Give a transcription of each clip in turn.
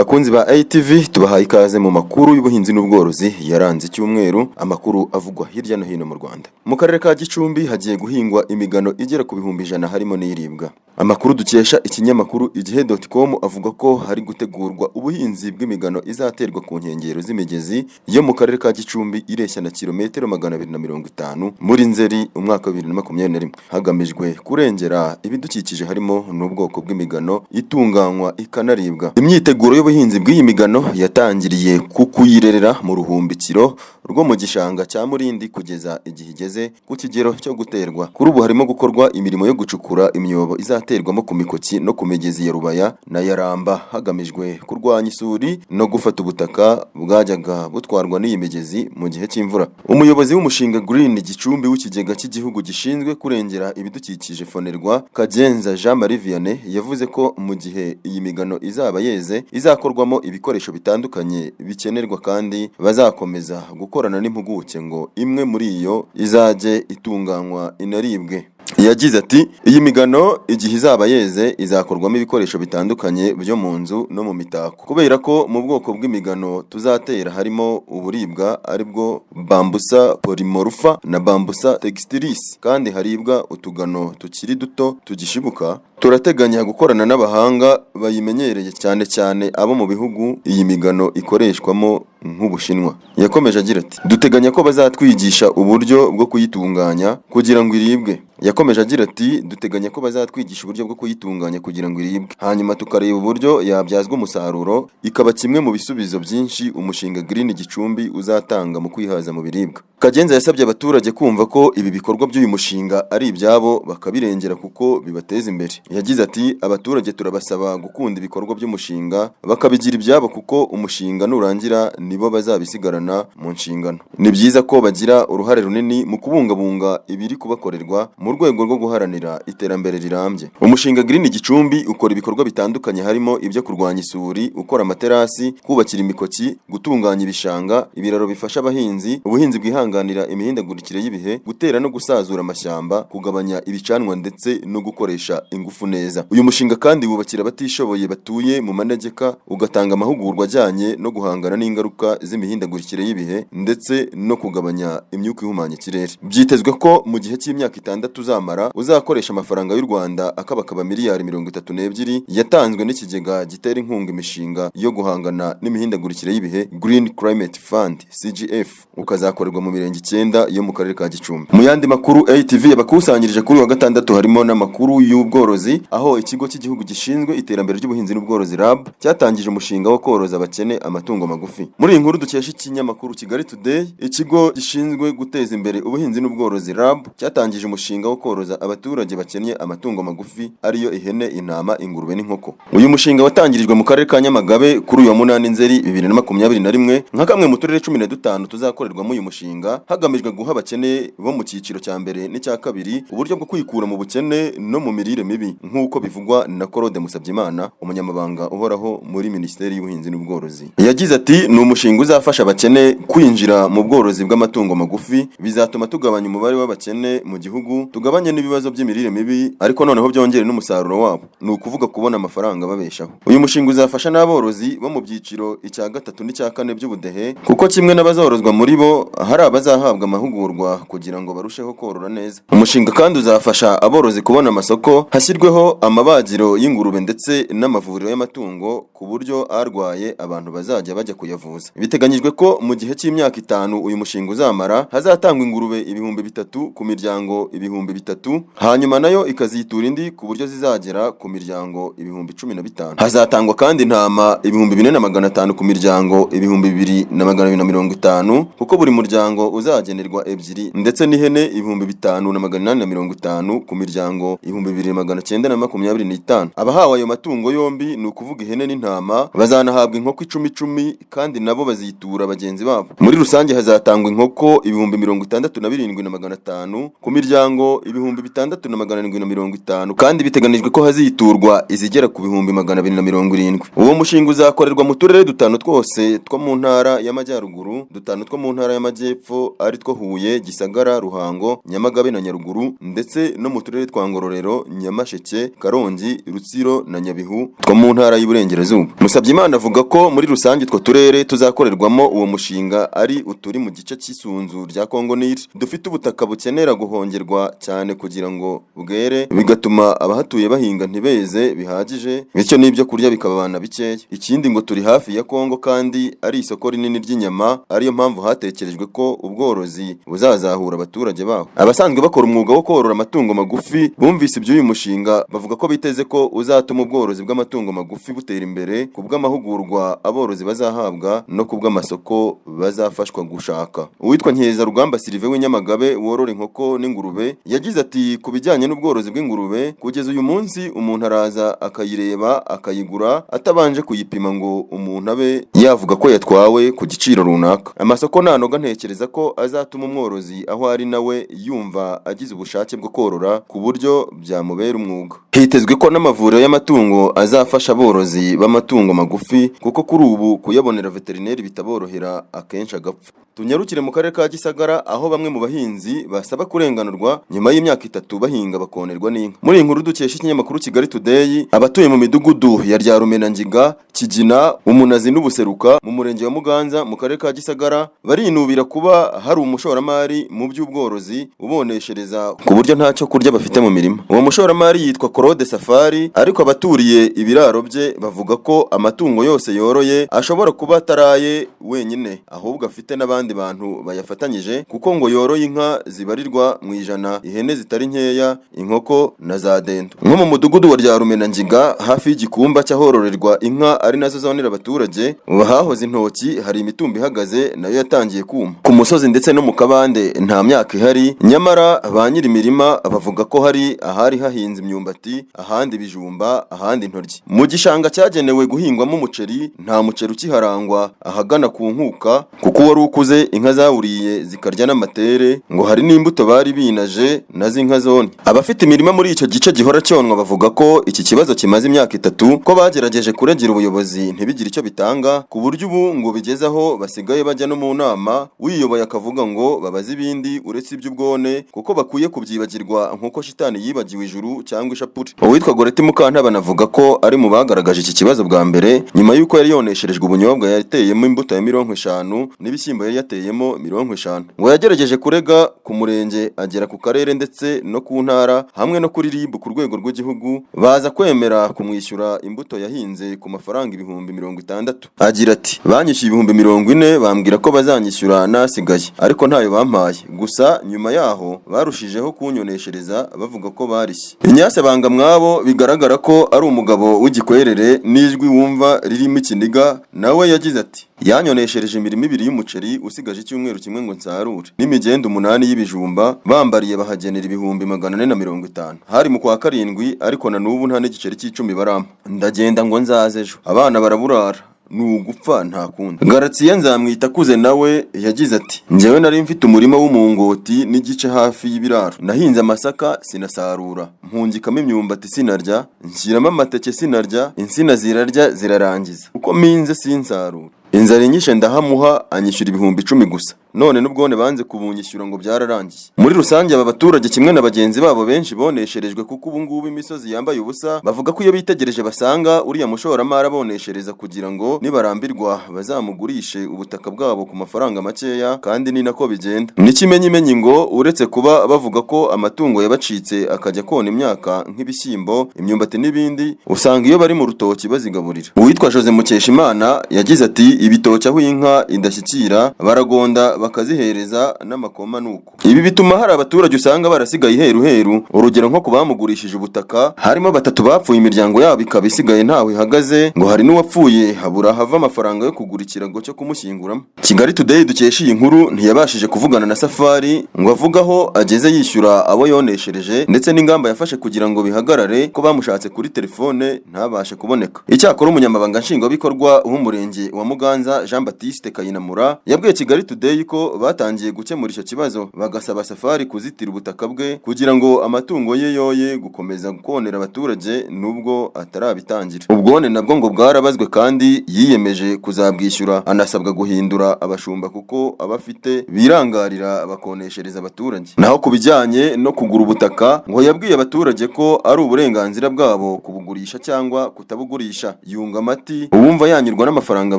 Bakunzi ba ATV tubahaye ikaze mu makuru y'ubuhinzi n'ubworozi yaranze icyumweru, amakuru avugwa hirya no hino mu Rwanda. Mu karere ka Gicumbi hagiye guhingwa imigano igera ku bihumbi 100 harimo n'iribwa. Amakuru dukesha ikinyamakuru igihe.com avuga ko hari gutegurwa ubuhinzi bw'imigano izaterwa ku nkengero z'imigezi yo mu karere ka Gicumbi ireshya na kilometero 250 muri Nzeri umwaka wa 2021 hagamijwe kurengera ibidukikije harimo n'ubwoko bw'imigano itunganywa ikanaribwa. Imyiteguro y'ubuhinzi bw'iyi migano yatangiriye ku kuyirerera mu ruhumbikiro rwo mu gishanga cya Murindi kugeza igihe igeze ku kigero cyo guterwa. Kuri ubu harimo gukorwa imirimo yo gucukura imyobo izaterwamo ku mikoki no ku migezi ya Rubaya na Yaramba hagamijwe kurwanya isuri no gufata ubutaka bwajyaga butwarwa n'iyi migezi mu gihe cy'imvura. Umuyobozi w'umushinga Green Gicumbi w'ikigega cy'igihugu gishinzwe kurengera ibidukikije Fonerwa Kagenza Jean Marie Vianney yavuze ko mu gihe iyi migano izaba yeze izakorwamo ibikoresho bitandukanye bikenerwa kandi bazakomeza gukorana n'impuguke ngo imwe muri iyo izaje itunganywa inaribwe. Yagize ati iyi migano igihe izaba yeze izakorwamo ibikoresho bitandukanye byo mu nzu no mu mitako, kubera ko mu bwoko bw'imigano tuzatera harimo uburibwa aribwo Bambusa polymorpha na Bambusa textilis, kandi haribwa utugano tukiri duto tugishibuka. Turateganya gukorana n'abahanga bayimenyereye cyane cyane abo mu bihugu iyi migano ikoreshwamo nk'Ubushinwa. Yakomeje agira ati duteganya ko bazatwigisha uburyo bwo kuyitunganya kugira ngo iribwe. Yakomeje agira ati duteganya ko bazatwigisha uburyo bwo kuyitunganya kugira ngo iribwe, hanyuma tukareba uburyo yabyazwa umusaruro ikaba kimwe mu bisubizo byinshi umushinga Green Gicumbi uzatanga mu kwihaza mu biribwa. Kagenza yasabye abaturage kumva ko ibi bikorwa by'uyu mushinga ari ibyabo bakabirengera kuko bibateza imbere. Yagize ati abaturage turabasaba gukunda ibikorwa by'umushinga bakabigira ibyabo kuko umushinga nurangira nibo bazabisigarana mu nshingano. Ni byiza ko bagira uruhare runini mu kubungabunga ibiri kubakorerwa mu rwego rwo guharanira iterambere rirambye. Umushinga Green Gicumbi ukora ibikorwa bitandukanye harimo ibyo kurwanya isuri, ukora amaterasi, kubakira imikoki, gutunganya ibishanga, ibiraro bifasha abahinzi, ubuhinzi bwihanganira imihindagurikire y'ibihe, gutera no gusazura amashyamba, kugabanya ibicanwa ndetse no gukoresha ingufu neza. Uyu mushinga kandi wubakira abatishoboye batuye mu manegeka, ugatanga amahugurwa ajyanye no guhangana n'ingaruka z'imihindagurikire y'ibihe ndetse no kugabanya imyuka ihumanya ikirere. Byitezwe ko mu gihe cy'imyaka 6 uzamara uzakoresha amafaranga y'u Rwanda akabakaba miliyari 32 yatanzwe n'ikigega gitera inkunga imishinga yo guhangana n'imihindagurikire y'ibihe Green Climate Fund CGF, ukazakorerwa mu mirenge 9 yo mu karere ka Gicumbi. Mu yandi makuru ATV yabakusanyirije kuri wa gatandatu harimo n'amakuru y'ubworozi, aho ikigo cy'igihugu gishinzwe iterambere ry'ubuhinzi n'ubworozi RAB cyatangije umushinga wo koroza abakene amatungo magufi. Muri iyi nkuru dukesha ikinyamakuru Kigali Today, ikigo gishinzwe guteza imbere ubuhinzi n'ubworozi RAB cyatangije umushinga wo koroza abaturage bakennye amatungo magufi ariyo ihene, intama, ingurube n'inkoko. Uyu mushinga watangirijwe mu karere ka Nyamagabe kuri uyu wa 8 Nzeri 2021 nka kamwe mu turere 15 tuzakorerwamo uyu mushinga hagamijwe guha abakene bo mu cyiciro cya mbere n'icya kabiri uburyo bwo kwikura mu bukene no mu mirire mibi nk'uko bivugwa na Claude Musabyimana, umunyamabanga uhoraho muri Minisiteri y'Ubuhinzi n'Ubworozi. Yagize ati ni umushinga uzafasha abakene kwinjira mu bworozi bw'amatungo magufi, bizatuma tugabanya umubare w'abakene mu gihugu, tugabanye n'ibibazo by'imirire mibi, ariko noneho byongere n'umusaruro wabo, ni ukuvuga kubona amafaranga babeshaho. Uyu mushinga uzafasha n'aborozi bo mu byiciro icya 3 n'icya 4 by'ubudehe, kuko kimwe n'abazorozwa muri bo hari abazahabwa amahugurwa kugira ngo barusheho korora neza. Umushinga kandi uzafasha aborozi kubona amasoko, hashyirweho amabagiro y'ingurube ndetse n'amavuriro y'amatungo ku buryo arwaye abantu bazajya bajya kuyavuza. Biteganyijwe ko mu gihe cy'imyaka 5 uyu mushinga uzamara hazatangwa ingurube 3,000 ku miryango 3,000, hanyuma nayo ikazitura indi ku buryo zizagera ku miryango 15,000. Hazatangwa kandi intama 4,500 ku miryango 2,250 kuko buri muryango uzagenerwa 2 ndetse n'ihene 5,850 ku miryango 2,925. Abahawe ayo matungo yombi ni ukuvuga ihene n'intama bazanahabwa inkoko 10 kandi nabo bazitura bagenzi babo. Muri rusange hazatangwa inkoko 67,500 ku miryango harimo 6,750 kandi biteganijwe ko haziturwa izigera ku 270. Uwo mushinga uzakorerwa mu turere 5 twose two mu ntara y'Amajyaruguru, 5 two mu ntara y'Amajyepfo ari two Huye, Gisagara, Ruhango, Nyamagabe na Nyaruguru, ndetse no mu turere twa Ngororero, Nyamasheke, Karongi, Rutsiro na Nyabihu two mu ntara y'Iburengerazuba. Musabyimana avuga ko muri rusange two turere tuzakorerwamo uwo mushinga ari uturi mu gice cy'isunzu rya Kongo Nile, dufite ubutaka bukenera guhongerwa cyane kugira ngo bwere, bigatuma abahatuye bahinga ntibeze bihagije, bityo n'ibyo kurya bikababana bikeya. Ikindi ngo turi hafi ya Kongo kandi ari isoko rinini ry'inyama, ariyo mpamvu hatekerejwe ko ubworozi buzazahura abaturage baho. Abasanzwe bakora umwuga wo korora amatungo magufi bumvise iby'uyu mushinga bavuga ko biteze ko uzatuma ubworozi bw'amatungo magufi butera imbere ku bw'amahugurwa aborozi bazahabwa no ku bw'amasoko bazafashwa gushaka. Uwitwa Nkeza Rugamba Sylvain w'Inyamagabe worora inkoko n'ingurube yagize ati ku bijyanye n'ubworozi bw'ingurube, kugeza uyu munsi umuntu araza akayireba akayigura atabanje kuyipima ngo umuntu abe yavuga ko yatwawe ku giciro runaka. Amasoko nanoga ntekereza ko azatuma umworozi aho ari nawe yumva agize ubushake bwo korora ku buryo byamubera umwuga. Hitezwe ko n'amavuriro y'amatungo azafasha aborozi b'amatungo magufi kuko kuri ubu kuyabonera veterineri bitaborohera akenshi agapfa. Tunyarukire mu karere ka Gisagara aho bamwe mu bahinzi basaba kurenganurwa nyuma y'imyaka 3 bahinga bakonerwa n'inka. Muri inkuru dukesha ikinyamakuru Kigali Today, abatuye mu midugudu ya Ryarumenangiga, Kigina, Umunazi n'Ubuseruka mu murenge wa Muganza mu karere ka Gisagara barinubira kuba hari umushoramari mu by'ubworozi uboneshereza ku buryo ntacyo kurya bafite mu mirima. Uwo mushoramari yitwa Claude Safari, ariko abaturiye ibiraro bye bavuga ko amatungo yose yoroye ashobora kuba ataraye wenyine, ahubwo afite n'abandi bantu bayafatanyije kuko ngo yoroye inka zibarirwa mu 100, ihene zitari nkeya, inkoko na za dendo. Nko mu mudugudu wa Ryarumenangiga hafi y'igikumba cyahororerwa inka ari nazo zonera abaturage, hahoze intoki hari imitumba ihagaze nayo yatangiye kuma. Ku musozi ndetse no mu kabande nta myaka ihari, nyamara ba nyiri imirima bavuga ko hari ahari hahinze imyumbati, ahandi bijumba, ahandi intoryi. Mu gishanga cyagenewe guhingwamo umuceri nta muceri ukiharangwa ahagana ku nkuka kuko wari ukuze inka zawuriye zikarya n'amatere, ngo hari n'imbuto bari binaje nazo inka zone. Abafite imirima muri icyo gice gihora cyonwa bavuga ko iki kibazo kimaze imyaka 3 ko bagerageje kuregera ubuyobozi ntibigire icyo bitanga, ku buryo ubu ngo bigezaho basigaye bajya no mu nama wiyoboye akavuga ngo babaze ibindi uretse iby'ubwone kuko bakwiye kubyibagirwa nkuko shitani yibagiwe ijuru cyangwa ishapuri. Uwitwa Goreti Mukantaba navuga ko ari mu bagaragaje iki kibazo bwa mbere nyuma y'uko yari yonesherejwe ubunyobwa yateyemo imbuto ya 50 n'ibishyimbo yari yateyemo 50. Ngo yagerageje kurega ku murenge agera ku karere ndetse no ku ntara hamwe no kuri RIB ku rwego rw'igihugu, baza kwemera kumwishyura imbuto yahinze ku mafaranga 60,000. Agira ati banyishyuye 40,000 bambwira ko bazanyishyura nasigaye ariko ntayo bampaye, gusa nyuma yaho barushijeho kunyoneshereza bavuga ko barishye. Inyase banga mwabo bigaragara ko ari umugabo w'igikwerere n'ijwi wumva ririmo ikiniga, nawe yagize ati yanyoneshereje imirimo 2 y'umuceri usigaje icyumweru kimwe ngo nsarure, n'imigenda 8 y'ibijumba bambariye bahagenera 450. Hari mu kwa 7 ariko na n'ubu nta n'igiceri cy'icumi barampa, ndagenda ngo nzaze ejo abana baraburara nugupfa nta kundi. Garatsiye Nzamwita kuze nawe yagize ati njyewe nari mfite umurima w'umungoti n'igice hafi y'ibiraro, nahinze amasaka sinasarura, mpungikamo imyumbati sinarya, nshyiramo amateke sinarya, insina zirarya zirarangiza, uko minze sinsarura. Inzara inyishe ndahamuha anyishyura 10,000 gusa, none n'ubwone banze kubunyishyura ngo byararangiye. Muri rusange aba baturage kimwe na bagenzi babo benshi bonesherejwe kuko ubu ngubu imisozi yambaye ubusa, bavuga ko iyo bitegereje basanga uriya mushoramari aboneshereza kugira ngo nibarambirwa bazamugurishe ubutaka bwabo ku mafaranga makeya, kandi ni nako bigenda. N'ikimenyimenyi ngo uretse kuba bavuga ko amatungo yabacitse akajya kona imyaka nk'ibishyimbo, imyumbati n'ibindi, usanga iyo bari mu rutoki bazigaburira. Uwitwa Jose Mukeshimana yagize ati ibitoki aho inka idashyikira baragonda bakazihereza n'amakoma nuko. Ibi bituma hari abaturage usanga barasigaye heru, urugero nko kubamugurishije ubutaka harimo 3 bapfuye imiryango yabo ikaba isigaye ntawe ihagaze, ngo hari n'uwapfuye habura hava amafaranga yo kugura ikirago cyo kumushyinguramo. Kigali Today dukesha iyi nkuru ntiyabashije kuvugana na Safari ngo avugaho ageze yishyura abo yoneshereje ndetse n'ingamba yafashe kugira ngo bihagarare ko bamushatse kuri telefone ntabashe kuboneka. Icyakora umunyamabanga nshingwabikorwa w'umurenge wa Muganza Jean Baptiste Kayinamura yabwiye Kigali Today ko batangiye gukemura icyo kibazo bagasaba Safari kuzitira ubutaka bwe kugira ngo amatungo ye yoye gukomeza konera abaturage nubwo atarabitangira. Ubwone nabwo ngo bwarabazwe kandi yiyemeje kuzabwishyura, anasabwa guhindura abashumba kuko abafite birangarira bakoneshereza abaturage. Naho ku bijyanye no kugura ubutaka ngo yabwiye abaturage ko ari uburenganzira bwabo kubugurisha cyangwa kutabugurisha. Yunga amati uwumva yanyurwa n'amafaranga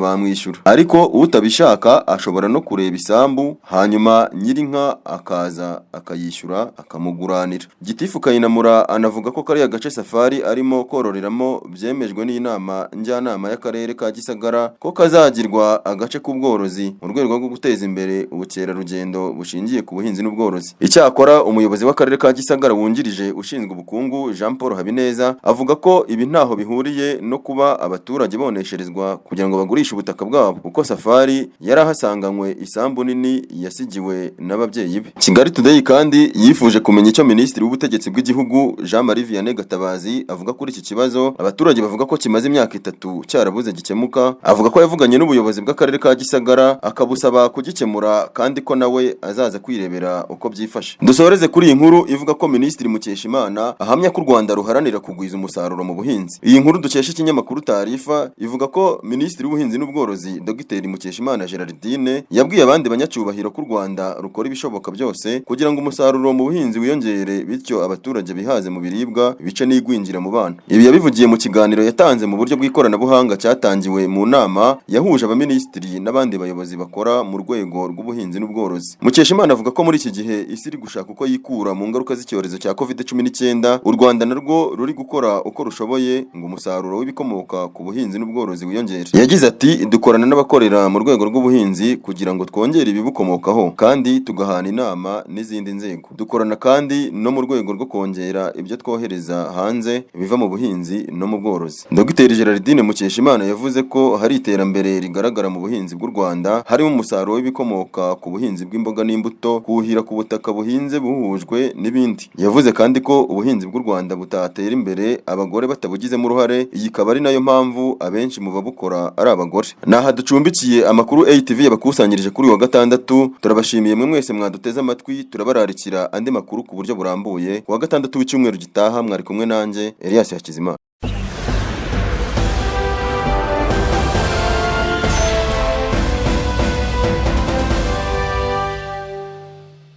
bamwishyura, ariko utabishaka ashobora no kureba isambu hanyuma nyirinka akaza akayishyura akamuguranira. Gitifu Kayinamura anavuga ko kariya gace Safari arimo kororeramo byemejwe n'inama njyanama y'akarere ka Gisagara ko kazagirwa agace k'ubworozi mu rwego rwo guteza imbere ubukerarugendo bushingiye ku buhinzi n'ubworozi. Icyakora umuyobozi w'akarere ka Gisagara wungirije ushinzwe ubukungu Jean Paul Habineza avuga ko ibi ntaho bihuriye no kuba abaturage bonesherezwa kugira ngo bagurishe ubutaka bwabo, kuko Safari yari ahasanganywe isambu nini yasigiwe n'ababyeyi be. Kigali Today kandi yifuje kumenya icyo Minisitiri w'Ubutegetsi bw'Igihugu Jean Marie Vianney Gatabazi avuga kuri iki kibazo abaturage bavuga ko kimaze imyaka 3 cyarabuze gikemuka. Avuga ko yavuganye n'ubuyobozi bw'akarere ka Gisagara akabusaba kugikemura kandi ko nawe azaza kwirebera uko byifashe. Dusoreze kuri iyi nkuru ivuga ko Minisitiri Mukeshimana ahamya ko u Rwanda ruharanira kugwiza umusaruro mu buhinzi. Iyi nkuru dukesha ikinyamakuru Tarifa ivuga ko Minisitiri w'Ubuhinzi n'Ubworozi Dr Mukeshimana Gerardine yabwiye abandi banyacyubahiro ko u Rwanda rukora ibishoboka byose kugira ngo umusaruro mu buhinzi wiyongere, bityo abaturage bihaze mu biribwa bice n'igwingira mu bana. Ibi yabivugiye mu kiganiro yatanze mu buryo bw'ikoranabuhanga cyatangiwe mu nama yahuje abaminisitiri n'abandi bayobozi bakora mu rwego rw'ubuhinzi n'ubworozi. Mukeshimana avuga ko muri iki gihe isi iri gushaka uko yikura mu ngaruka z'icyorezo cya COVID-19, u Rwanda narwo ruri gukora uko rushoboye ngo umusaruro w'ibikomoka ku buhinzi n'ubworozi wiyongere. Yagize ati dukorana n'abakorera mu rwego rw'ubuhinzi kugira ngo twongere ibibukomokaho kandi tugahana inama n'izindi nzego. Dukorana kandi no mu rwego rwo kongera ibyo twohereza hanze biva mu buhinzi no mu bworozi. Dr Gerardine Mukeshimana yavuze ko hari iterambere rigaragara mu buhinzi bw'u Rwanda, harimo umusaruro w'ibikomoka ku buhinzi bw'imboga n'imbuto, kuhira ku butaka buhinze buhujwe n'ibindi. Yavuze kandi ko ubuhinzi bw'u Rwanda butatera imbere abagore batabugizemo uruhare, iyi ikaba ari nayo mpamvu abenshi mu babukora ari abagore. Naha ducumbikiye amakuru ATV yabakusanyirije kuri wa gatandatu. Turabashimiye mwe mwese mwaduteze amatwi, turabararikira andi makuru ku buryo burambuye. Wa gatandatu w'icyumweru gitaha mwari kumwe nanjye Elias Hakizimana.